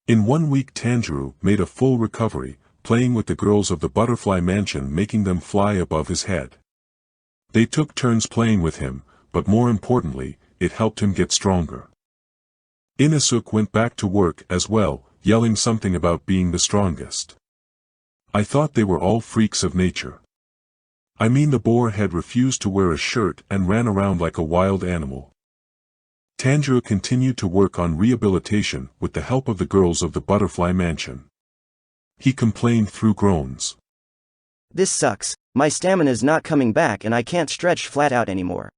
In 1 week Tanjirou made a full recovery, playing with the girls of the butterfly mansion, making them fly above his head. They took turns playing with him, but more importantly, it helped him get stronger. Inosuke went back to work as well, yelling something about being the strongest. I thought they were all freaks of nature. I mean, the boar had refused to wear a shirt and ran around like a wild animal. Tanjiro continued to work on rehabilitation with the help of the girls of the butterfly mansion. He complained through groans. This sucks, my stamina's not coming back and I can't stretch flat out anymore.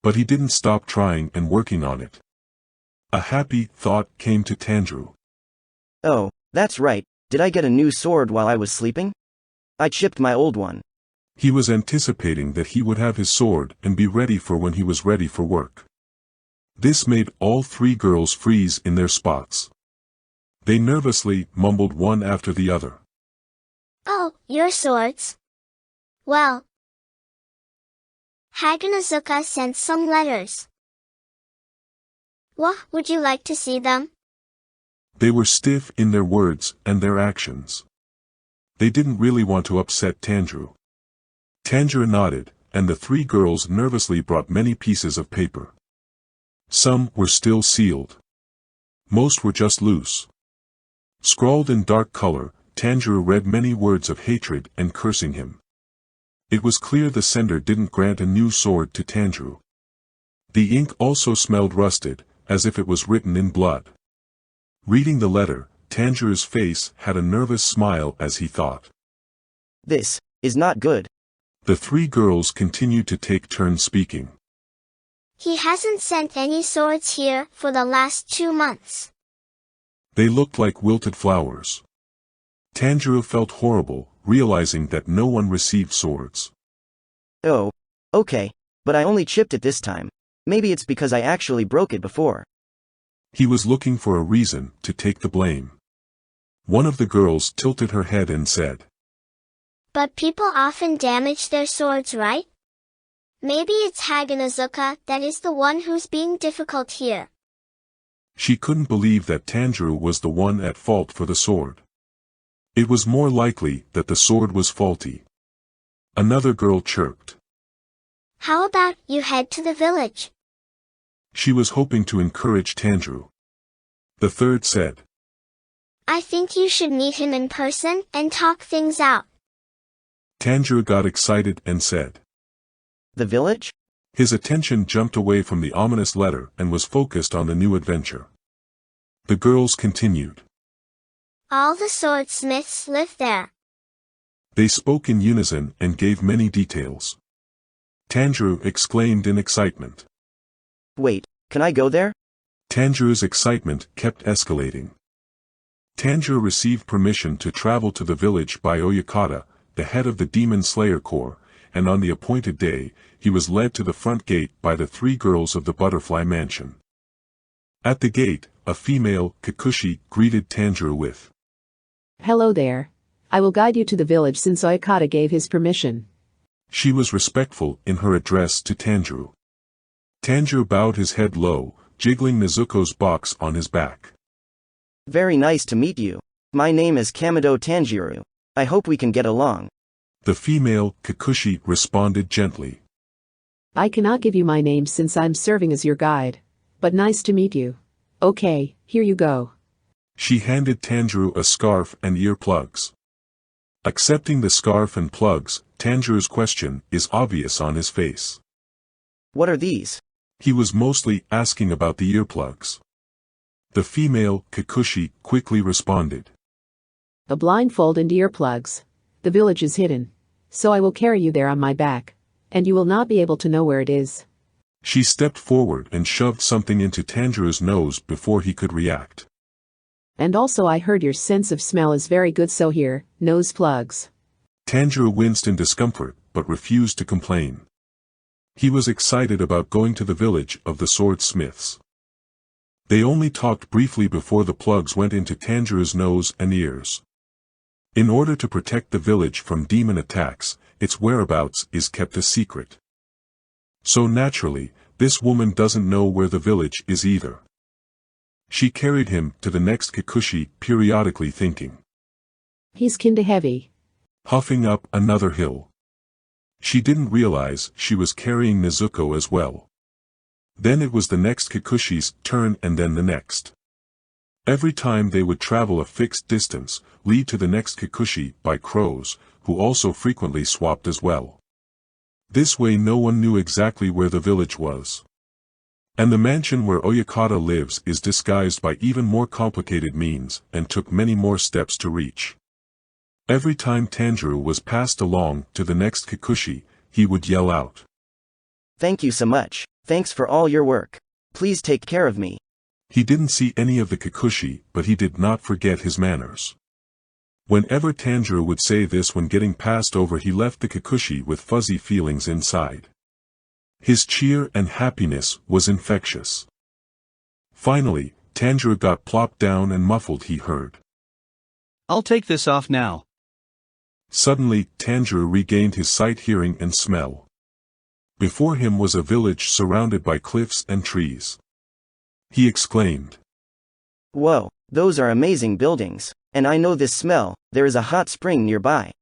But he didn't stop trying and working on it. A happy thought came to Tanjiro. Oh, that's right, did I get a new sword while I was sleeping? I chipped my old one. He was anticipating that he would have his sword and be ready for when he was ready for work. This made all three girls freeze in their spots. They nervously mumbled one after the other. Oh, your swords. Well, Haganazuka sent some letters. Would you like to see them? They were stiff in their words and their actions. They didn't really want to upset Tanjiro. Tanjiro nodded, and the three girls nervously brought many pieces of paper. Some were still sealed. Most were just loose. Scrawled in dark color, Tanjiro read many words of hatred and cursing him. It was clear the sender didn't grant a new sword to Tanjiro. The ink also smelled rusted, as if it was written in blood. Reading the letter, Tanjiro's face had a nervous smile as he thought. This is not good. The three girls continued to take turns speaking. He hasn't sent any swords here for the last 2 months. They looked like wilted flowers. Tanjiro felt horrible, realizing that no one received swords. Oh, okay, but I only chipped it this time. Maybe it's because I actually broke it before. He was looking for a reason to take the blame. One of the girls tilted her head and said, But people often damage their swords, right? Maybe it's Haganazuka that is the one who's being difficult here. She couldn't believe that Tanjiro was the one at fault for the sword. It was more likely that the sword was faulty. Another girl chirped. How about you head to the village? She was hoping to encourage Tanjiro. The third said, I think you should meet him in person and talk things out. Tanjiro got excited and said, The village? His attention jumped away from the ominous letter and was focused on the new adventure. The girls continued. All the swordsmiths live there. They spoke in unison and gave many details. Tanjiro exclaimed in excitement. Wait, can I go there? Tanjiro's excitement kept escalating. Tanjiro received permission to travel to the village by Oyakata, the head of the Demon Slayer Corps, and on the appointed day, he was led to the front gate by the three girls of the butterfly mansion. At the gate, a female, Kikuchi, greeted Tanjiro with, Hello there. I will guide you to the village since Oyakata gave his permission. She was respectful in her address to Tanjiro. Tanjiro bowed his head low, jiggling Nezuko's box on his back. Very nice to meet you. My name is Kamado Tanjirou. I hope we can get along. The female, Kikuchi, responded gently. I cannot give you my name since I'm serving as your guide. But nice to meet you. Okay, here you go. She handed Tanjiro a scarf and earplugs. Accepting the scarf and plugs, Tanjiro's question is obvious on his face. What are these? He was mostly asking about the earplugs. The female, Kikuchi, quickly responded. A blindfold and earplugs. The village is hidden. So I will carry you there on my back. And you will not be able to know where it is. She stepped forward and shoved something into Tanjiro's nose before he could react. And also I heard your sense of smell is very good, so here, nose plugs. Tanjiro winced in discomfort, but refused to complain. He was excited about going to the village of the swordsmiths. They only talked briefly before the plugs went into Tanjiro's nose and ears. In order to protect the village from demon attacks, its whereabouts is kept a secret. So naturally, this woman doesn't know where the village is either. She carried him to the next Kikuchi, periodically thinking. He's kinda heavy. Huffing up another hill. She didn't realize she was carrying Nezuko as well. Then it was the next Kikuchi's turn and then the next. Every time they would travel a fixed distance, lead to the next Kikuchi by crows, who also frequently swapped as well. This way no one knew exactly where the village was. And the mansion where Oyakata lives is disguised by even more complicated means and took many more steps to reach. Every time Tanjirou was passed along to the next Kikuchi, he would yell out. Thank you so much, thanks for all your work. Please take care of me. He didn't see any of the Kikuchi, but he did not forget his manners. Whenever Tanjirou would say this when getting passed over, he left the Kikuchi with fuzzy feelings inside. His cheer and happiness was infectious. Finally, Tanjirou got plopped down and muffled, he heard. I'll take this off now. Suddenly, Tanjirou regained his sight, hearing and smell. Before him was a village surrounded by cliffs and trees. He exclaimed. Whoa, those are amazing buildings, and I know this smell, there is a hot spring nearby.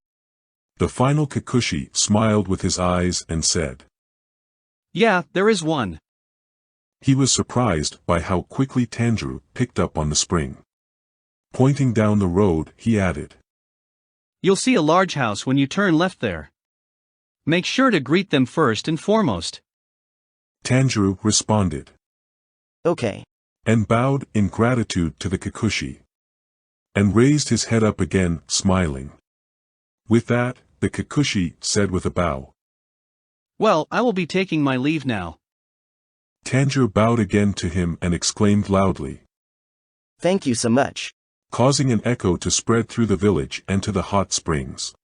The final Kikuchi smiled with his eyes and said. Yeah, there is one. He was surprised by how quickly Tanjirou picked up on the spring. Pointing down the road, he added. You'll see a large house when you turn left there. Make sure to greet them first and foremost. Tanjirou responded. Okay. And bowed in gratitude to the Kikuchi. And raised his head up again, smiling. With that, the Kikuchi said with a bow. Well, I will be taking my leave now. Tanjirou bowed again to him and exclaimed loudly. Thank you so much. Causing an echo to spread through the village and to the hot springs.